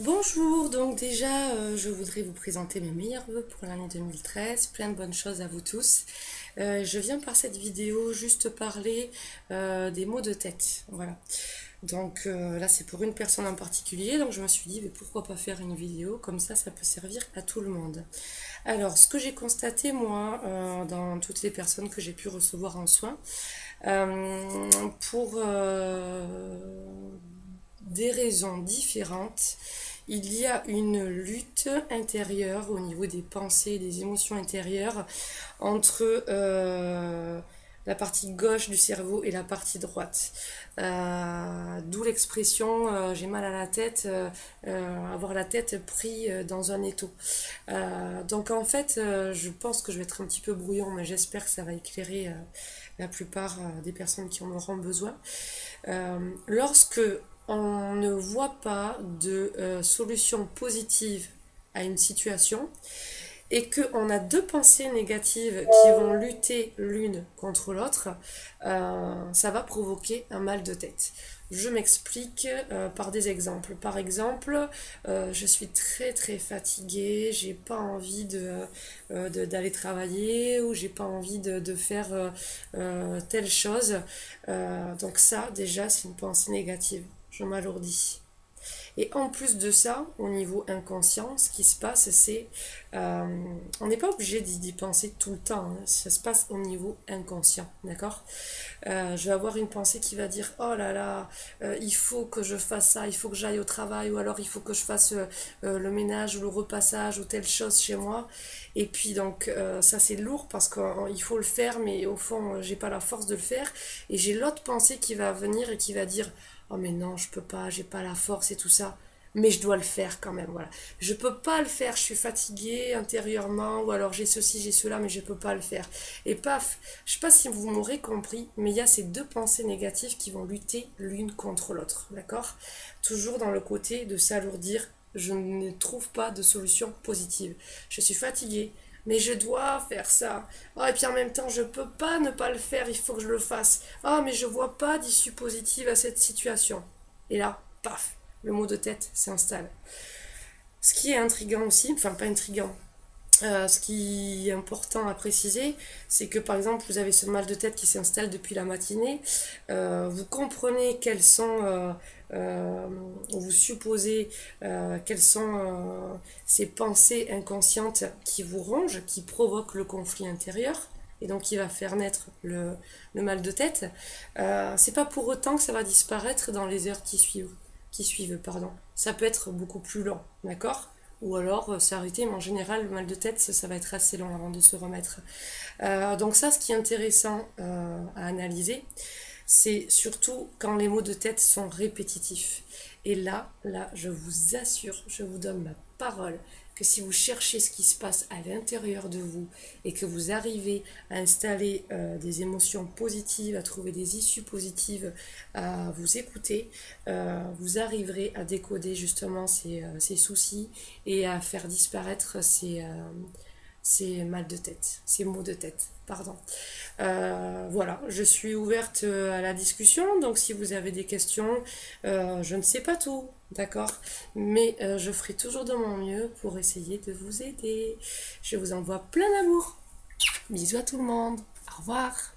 Bonjour, donc déjà je voudrais vous présenter mes meilleurs vœux pour l'année 2013, plein de bonnes choses à vous tous. Je viens par cette vidéo juste parler des maux de tête, voilà. Donc là c'est pour une personne en particulier, donc je me suis dit mais pourquoi pas faire une vidéo, comme ça peut servir à tout le monde. Alors ce que j'ai constaté moi dans toutes les personnes que j'ai pu recevoir en soins, euh, pour des raisons différentes, il y a une lutte intérieure au niveau des pensées, des émotions intérieures entre la partie gauche du cerveau et la partie droite. D'où l'expression j'ai mal à la tête, avoir la tête pris dans un étau. Donc en fait, je pense que je vais être un petit peu brouillon, mais j'espère que ça va éclairer la plupart des personnes qui en auront besoin. Lorsque on ne voit pas de solution positive à une situation et qu'on a deux pensées négatives qui vont lutter l'une contre l'autre, ça va provoquer un mal de tête. Je m'explique par des exemples. Par exemple, je suis très fatiguée, j'ai pas envie d'aller travailler ou j'ai pas envie de faire telle chose. Donc ça, déjà, c'est une pensée négative. Je m'alourdis. Et en plus de ça, au niveau inconscient, ce qui se passe, c'est... on n'est pas obligé d'y penser tout le temps, hein. Ça se passe au niveau inconscient, d'accord. Je vais avoir une pensée qui va dire, oh là là, il faut que je fasse ça, il faut que j'aille au travail, ou alors il faut que je fasse le ménage ou le repassage ou telle chose chez moi. Et puis donc ça c'est lourd parce qu'il faut le faire, mais au fond j'ai pas la force de le faire. Et j'ai l'autre pensée qui va venir et qui va dire, oh mais non, je peux pas, j'ai pas la force et tout ça. Mais je dois le faire quand même, voilà. Je peux pas le faire, je suis fatiguée intérieurement, ou alors j'ai ceci, j'ai cela, mais je peux pas le faire. Et paf, je sais pas si vous m'aurez compris, mais il y a ces deux pensées négatives qui vont lutter l'une contre l'autre, d'accord. Toujours dans le côté de s'alourdir, je ne trouve pas de solution positive. Je suis fatiguée, mais je dois faire ça. Oh, et puis en même temps, je peux pas ne pas le faire, il faut que je le fasse. Ah, mais je vois pas d'issue positive à cette situation. Et là, paf, le mot de tête s'installe. Ce qui est intriguant aussi, enfin pas intriguant, ce qui est important à préciser, c'est que par exemple vous avez ce mal de tête qui s'installe depuis la matinée, vous comprenez quelles sont, vous supposez quelles sont ces pensées inconscientes qui vous rongent, qui provoquent le conflit intérieur, et donc qui va faire naître le mal de tête. C'est pas pour autant que ça va disparaître dans les heures qui suivent, pardon. Ça peut être beaucoup plus lent, d'accord, ou alors s'arrêter, mais en général le mal de tête ça va être assez long avant de se remettre. Donc ça, ce qui est intéressant à analyser, c'est surtout quand les maux de tête sont répétitifs. Et là, je vous assure, je vous donne ma parole, que si vous cherchez ce qui se passe à l'intérieur de vous et que vous arrivez à installer des émotions positives, à trouver des issues positives, à vous écouter, vous arriverez à décoder justement ces soucis et à faire disparaître ces mal de tête, ces maux de tête, pardon. Voilà, je suis ouverte à la discussion, donc si vous avez des questions, je ne sais pas tout, d'accord, mais je ferai toujours de mon mieux pour essayer de vous aider. Je vous envoie plein d'amour. Bisous à tout le monde. Au revoir.